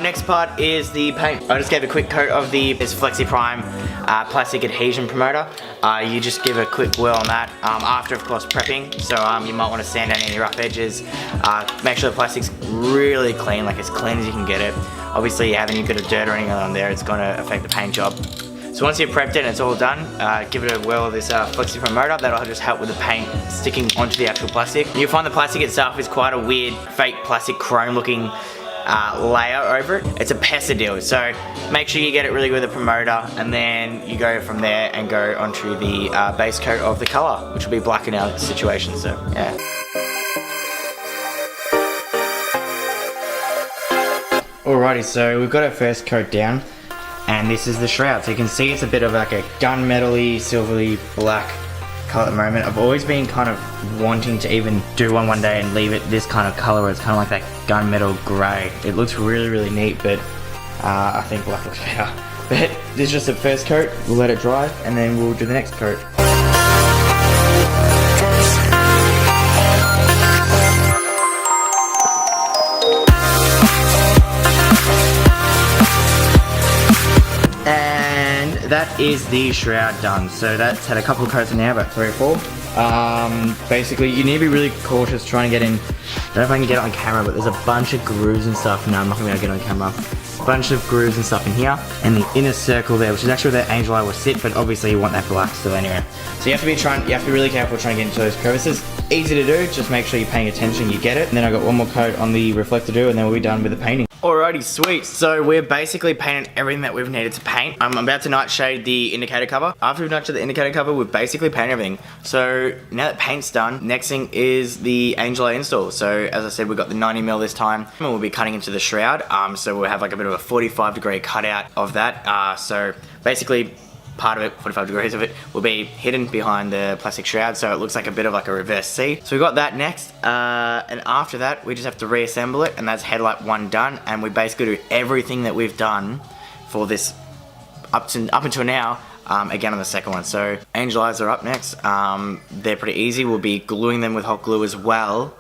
Next part is the paint. I just gave a quick coat of this Flexi Prime plastic adhesion promoter. You just give a quick whirl on that after, of course, prepping. So you might want to sand down any rough edges. Make sure the plastic's really clean, like as clean as you can get it. Obviously, you have any bit of dirt or anything on there, it's going to affect the paint job. So once you've prepped it and it's all done, give it a whirl of this Flexi promoter. That'll just help with the paint sticking onto the actual plastic. You'll find the plastic itself is quite a weird, fake plastic chrome looking layer over it. It's a pesser deal, so make sure you get it really good with the promoter, and then you go from there and go onto the base coat of the color, which will be black in our situation. So yeah. Alrighty, so we've got our first coat down, and this is the shroud. So you can see it's a bit of like a gunmetal-y, silvery black color at the moment. I've always been kind of wanting to even do one day and leave it this kind of color where it's kind of like that gunmetal grey. It looks really neat, but I think black looks better. But this is just the first coat. We'll let it dry and then we'll do the next coat. That is the shroud done. So that's had a couple of coats in there, about 3 or 4. Basically, you need to be really cautious trying to get in. I don't know if I can get it on camera, but there's a bunch of grooves and stuff. No, I'm not gonna be able to get it on camera. A bunch of grooves and stuff in here, and the inner circle there, which is actually where the angel eye will sit, but obviously you want that black still anyway. So you have to be really careful trying to get into those crevices. Easy to do, just make sure you're paying attention, you get it. And then I've got one more coat on the reflector to do, and then we'll be done with the painting. Alrighty, sweet. So we're basically painted everything that we've needed to paint. I'm about to nightshade the indicator cover. After we've nightshaded the indicator cover, we've basically painted everything. So now that paint's done, next thing is the angel eye install. So as I said, we've got the 90mm this time, and we'll be cutting into the shroud. So we'll have like a bit of a 45-degree cutout of that. So basically, part of it, 45 degrees of it, will be hidden behind the plastic shroud, so it looks like a bit of like a reverse C. So we've got that next, and after that we just have to reassemble it, and that's headlight 1 done, and we basically do everything that we've done for this up until now, again on the second one. So angel eyes are up next. They're pretty easy. We'll be gluing them with hot glue as well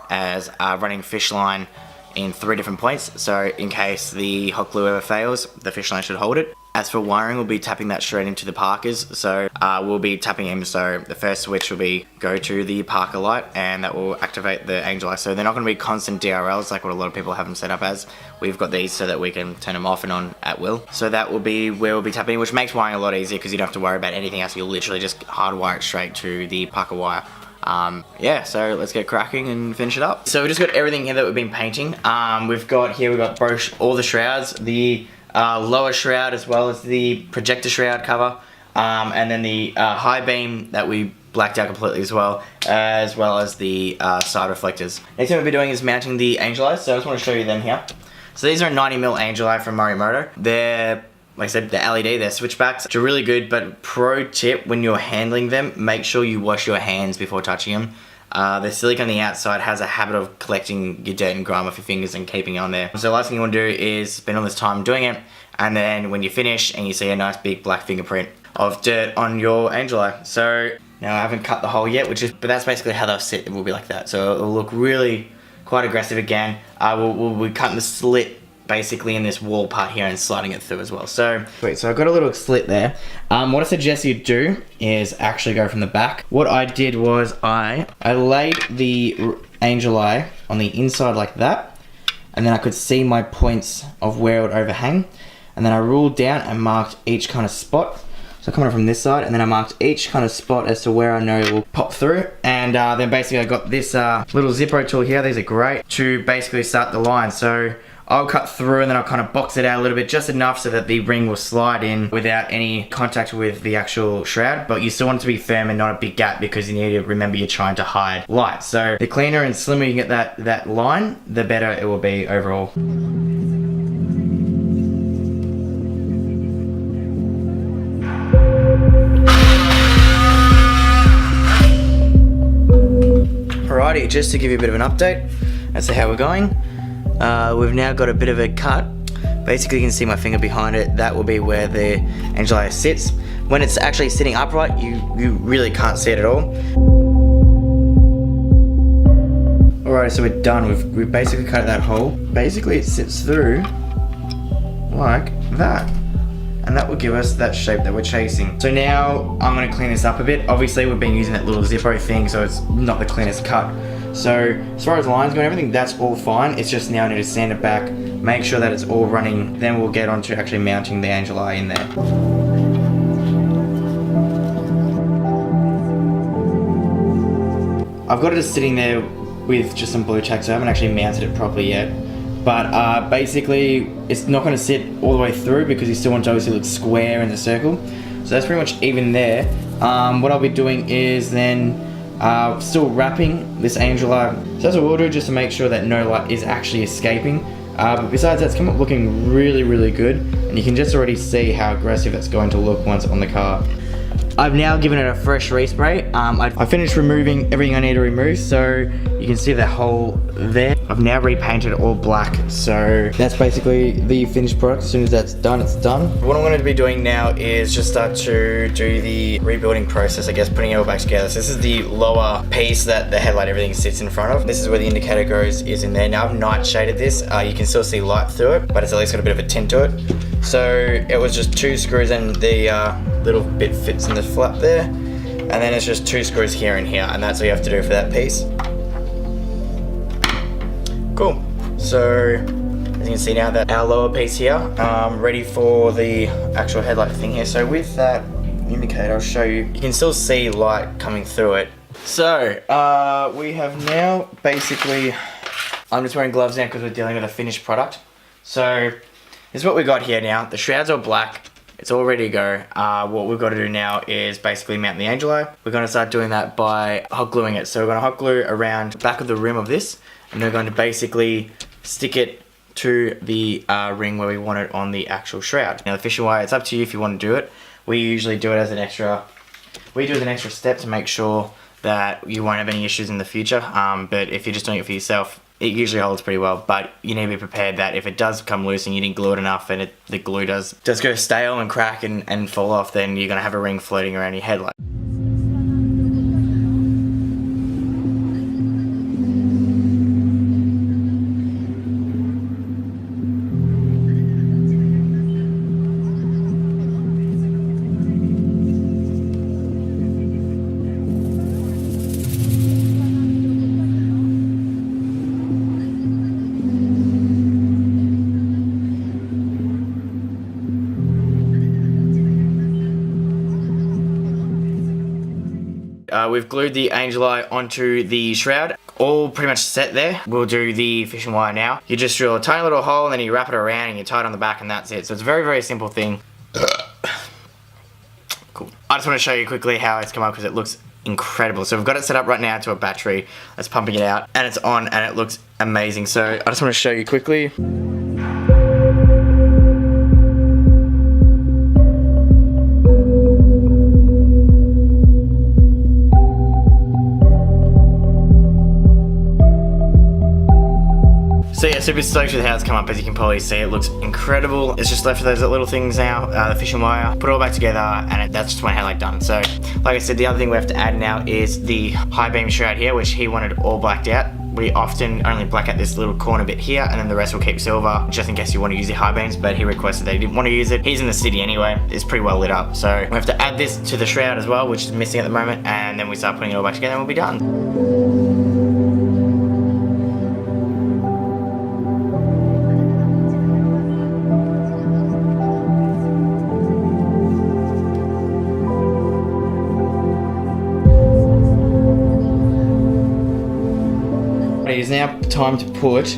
as running fish line in 3 different points, so in case the hot glue ever fails, the fish line should hold it. As for wiring, we'll be tapping that straight into the Parkers, so we'll be tapping him, so the first switch will be go to the Parker light, and that will activate the angel eye. So they're not going to be constant DRLs like what a lot of people have them set up as. We've got these so that we can turn them off and on at will. So that will be where we'll be tapping, which makes wiring a lot easier because you don't have to worry about anything else. You'll literally just hardwire it straight to the Parker wire. Yeah, so let's get cracking and finish it up. So we've just got everything here that we've been painting. We've got both all the shrouds, the lower shroud as well as the projector shroud cover, and then the high beam that we blacked out completely as well as the side reflectors. Next thing we'll be doing is mounting the angel eyes, so I just want to show you them here. So these are a 90mm angel eye from Morimoto. They're, like I said, the LED, they're switchbacks, which are really good, but pro tip when you're handling them, make sure you wash your hands before touching them. The silicone on the outside has a habit of collecting your dirt and grime off your fingers and keeping it on there. So the last thing you want to do is spend all this time doing it, and then when you finish and you see a nice big black fingerprint of dirt on your angel eye. So now I haven't cut the hole yet, but that's basically how they'll sit. It will be like that. So it'll look really quite aggressive again. We'll be cutting the slit basically in this wall part here and sliding it through as well. So wait, so I've got a little slit there. What I suggest you do is actually go from the back. What I did was I laid the angel eye on the inside like that, and then I could see my points of where it would overhang, and then I ruled down and marked each kind of spot. So coming from this side, and then I marked each kind of spot as to where I know it will pop through. And then basically I got this little Zippo tool here. These are great to basically start the line. So I'll cut through and then I'll kind of box it out a little bit, just enough so that the ring will slide in without any contact with the actual shroud, but you still want it to be firm and not a big gap because you need to remember you're trying to hide light. So the cleaner and slimmer you get that line, the better it will be overall. Alrighty, just to give you a bit of an update as to how we're going. We've now got a bit of a cut. Basically you can see my finger behind it. That will be where the angel eye sits. When it's actually sitting upright, you really can't see it at all. Alright, so we're done. We've basically cut that hole. Basically it sits through like that. And that will give us that shape that we're chasing. So now I'm gonna clean this up a bit. Obviously we've been using that little Zippo thing, so it's not the cleanest cut. So as far as lines go and everything, that's all fine. It's just now I need to sand it back, make sure that it's all running. Then we'll get on to actually mounting the angel eye in there. I've got it just sitting there with just some blue tack, so I haven't actually mounted it properly yet. But basically, it's not going to sit all the way through because you still want to obviously look square in the circle. So that's pretty much even there. What I'll be doing is then still wrapping this angel eye. So that's what we'll do, just to make sure that no light is actually escaping. But besides that, it's come up looking really, really good. And you can just already see how aggressive it's going to look once on the car. I've now given it a fresh respray. I finished removing everything I need to remove, so you can see the hole there. I've now repainted it all black, so that's basically the finished product. As soon as that's done, it's done. What I'm going to be doing now is just start to do the rebuilding process, I guess, putting it all back together. So this is the lower piece that the headlight, everything sits in front of. This is where the indicator goes, is in there. Now I've night shaded this. You can still see light through it, but it's at least got a bit of a tint to it. So it was just 2 screws and the little bit fits in the flap there, and then it's just 2 screws here and here, and that's all you have to do for that piece. Cool. So as you can see now, that our lower piece here, ready for the actual headlight thing here. So with that indicator, I'll show you. You can still see light coming through it. So we have now basically, I'm just wearing gloves now because we're dealing with a finished product. So this is what we got here now. The shroud's all black. It's all ready to go. What we've got to do now is basically mount the angel eye. We're going to start doing that by hot gluing it. So we're going to hot glue around the back of the rim of this, and we're going to basically stick it to the ring where we want it on the actual shroud. Now the fishing wire, it's up to you if you want to do it. We usually do it as an extra, step to make sure that you won't have any issues in the future. But if you're just doing it for yourself, it usually holds pretty well, but you need to be prepared that if it does come loose and you didn't glue it enough and the glue does go stale and crack and fall off, then you're going to have a ring floating around your headlight. We've glued the angel eye onto the shroud, all pretty much set there. We'll do the fishing wire now. You just drill a tiny little hole and then you wrap it around and you tie it on the back and that's it. So it's a very, very simple thing. Cool. I just want to show you quickly how it's come up because it looks incredible. So we've got it set up right now to a battery that's pumping it out and it's on and it looks amazing. So I just want to show you quickly. So yeah, super stoked with how it's come up. As you can probably see, it looks incredible. It's just left for those little things now, the fishing wire, put it all back together, and that's just one headlight done. So, like I said, the other thing we have to add now is the high beam shroud here, which he wanted all blacked out. We often only black out this little corner bit here, and then the rest will keep silver, just in case you want to use the high beams, but he requested that he didn't want to use it. He's in the city anyway, it's pretty well lit up. So we have to add this to the shroud as well, which is missing at the moment, and then we start putting it all back together and we'll be done. It is now time to put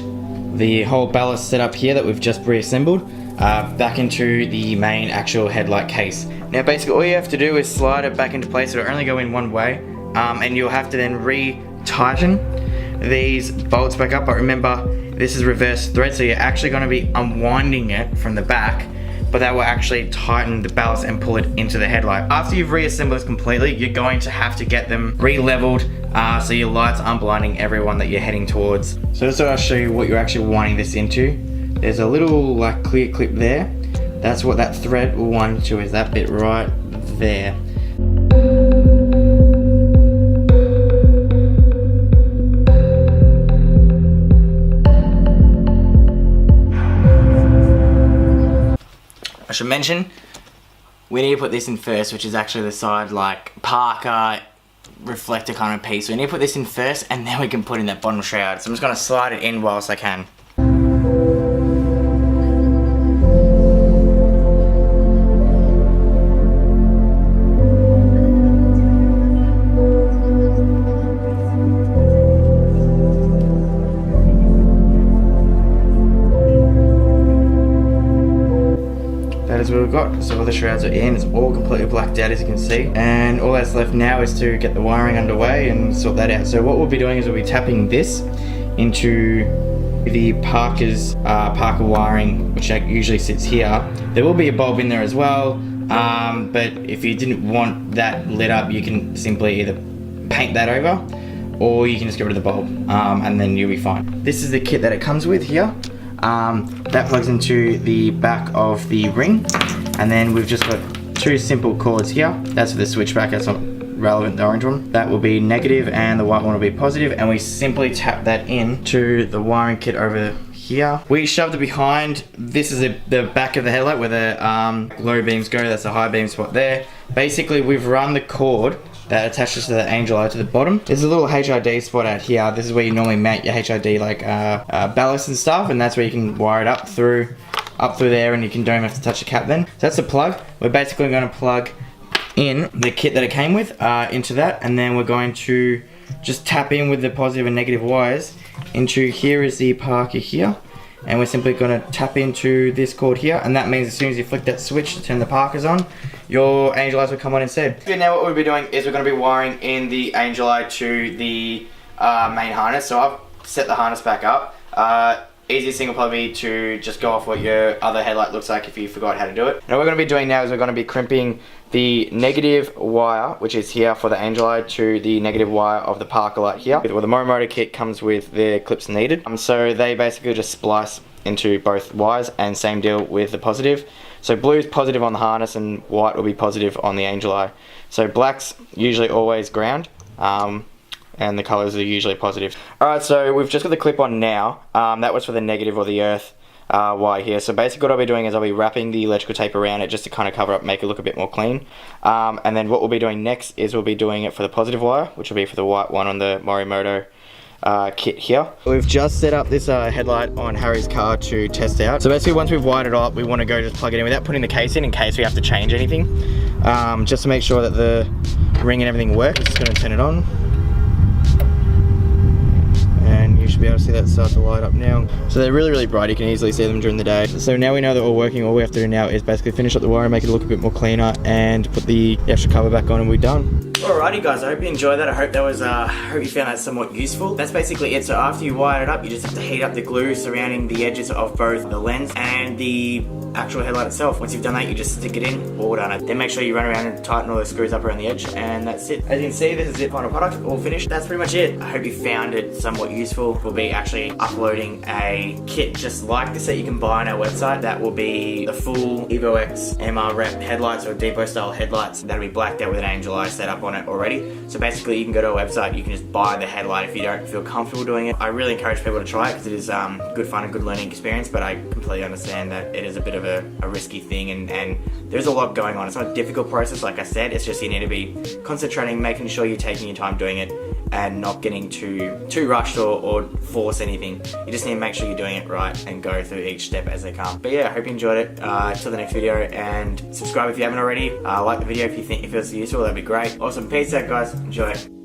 the whole ballast setup here that we've just reassembled back into the main actual headlight case. Now basically all you have to do is slide it back into place. It'll only go in one way, and you'll have to then re-tighten these bolts back up. But remember, this is reverse thread, so you're actually going to be unwinding it from the back, but that will actually tighten the ballast and pull it into the headlight. After you've reassembled this completely, you're going to have to get them re-leveled so your lights aren't blinding everyone that you're heading towards. So just so I'll show you what you're actually winding this into. There's a little like clear clip there. That's what that thread will wind into, is that bit right there. should mention, we need to put this in first, which is actually the side like Parker reflector kind of piece. So we need to put this in first and then we can put in that bottom shroud. So I'm just going to slide it in whilst I can. That is what we've got. So all the shrouds are in, it's all completely blacked out as you can see. And all that's left now is to get the wiring underway and sort that out. So what we'll be doing is we'll be tapping this into the Parker wiring, which usually sits here. There will be a bulb in there as well, but if you didn't want that lit up, you can simply either paint that over or you can just get rid of the bulb and then you'll be fine. This is the kit that it comes with here. That plugs into the back of the ring, and then we've just got two simple cords here. That's for the switchback, that's not relevant, the orange one. That will be negative and the white one will be positive, and we simply tap that into the wiring kit over here. We shoved it behind. This is the back of the headlight where the low beams go. That's the high beam spot there. Basically, we've run the cord that attaches to the angel eye to the bottom. There's a little HID spot out here. This is where you normally mount your HID like ballast and stuff, and that's where you can wire it up through there, and you don't even have to touch the cap then. So that's the plug. We're basically going to plug in the kit that it came with into that, and then we're going to just tap in with the positive and negative wires into here is the Parker here, and we're simply going to tap into this cord here, and that means as soon as you flick that switch to turn the Parkers on, your angel eyes will come on instead. Okay, now what we'll be doing is we're going to be wiring in the angel eye to the main harness. So I've set the harness back up. Easiest thing will probably be to just go off what your other headlight looks like if you forgot how to do it. And what we're going to be doing now is we're going to be crimping the negative wire, which is here for the angel eye, to the negative wire of the Parker light here. Well, the Morimoto kit comes with the clips needed. So they basically just splice into both wires, and same deal with the positive. So blue's positive on the harness and white will be positive on the angel eye. So black's usually always ground, and the colors are usually positive. Alright, so we've just got the clip on now. That was for the negative or the earth wire here. So basically what I'll be doing is I'll be wrapping the electrical tape around it just to kind of cover up, make it look a bit more clean. And then what we'll be doing next is we'll be doing it for the positive wire, which will be for the white one on the Morimoto kit here. We've just set up this headlight on Harry's car to test out. So basically once we've wired it up, we want to go just plug it in without putting the case in case we have to change anything. Just to make sure that the ring and everything works. Just going to turn it on. And you should be able to see that start to light up now. So they're really, really bright. You can easily see them during the day. So now we know they're all working. All we have to do now is basically finish up the wire, make it look a bit more cleaner, and put the extra cover back on, and we're done. Alrighty guys, I hope you enjoyed that. I hope that was, hope you found that somewhat useful. That's basically it. So after you wire it up, you just have to heat up the glue surrounding the edges of both the lens and the actual headlight itself. Once you've done that, you just stick it in, all done. Then make sure you run around and tighten all those screws up around the edge, and that's it. As you can see, this is it, final product, all finished. That's pretty much it. I hope you found it somewhat useful. We'll be actually uploading a kit just like this that you can buy on our website. That will be the full Evo X MR rep headlights, or depot style headlights. That'll be blacked out with an angel eye set up on it already. So basically you can go to our website, you can just buy the headlight if you don't feel comfortable doing it. I really encourage people to try it because it is good fun and good learning experience, but I completely understand that it is a bit of a risky thing, and there's a lot going on. It's not a difficult process, like I said, it's just you need to be concentrating, making sure you're taking your time doing it and not getting too rushed or force anything. You just need to make sure you're doing it right and go through each step as they come. But yeah, I hope you enjoyed it. Till the next video, and subscribe if you haven't already. Like the video if you think it feels useful, that'd be great. Awesome, peace out guys, enjoy it.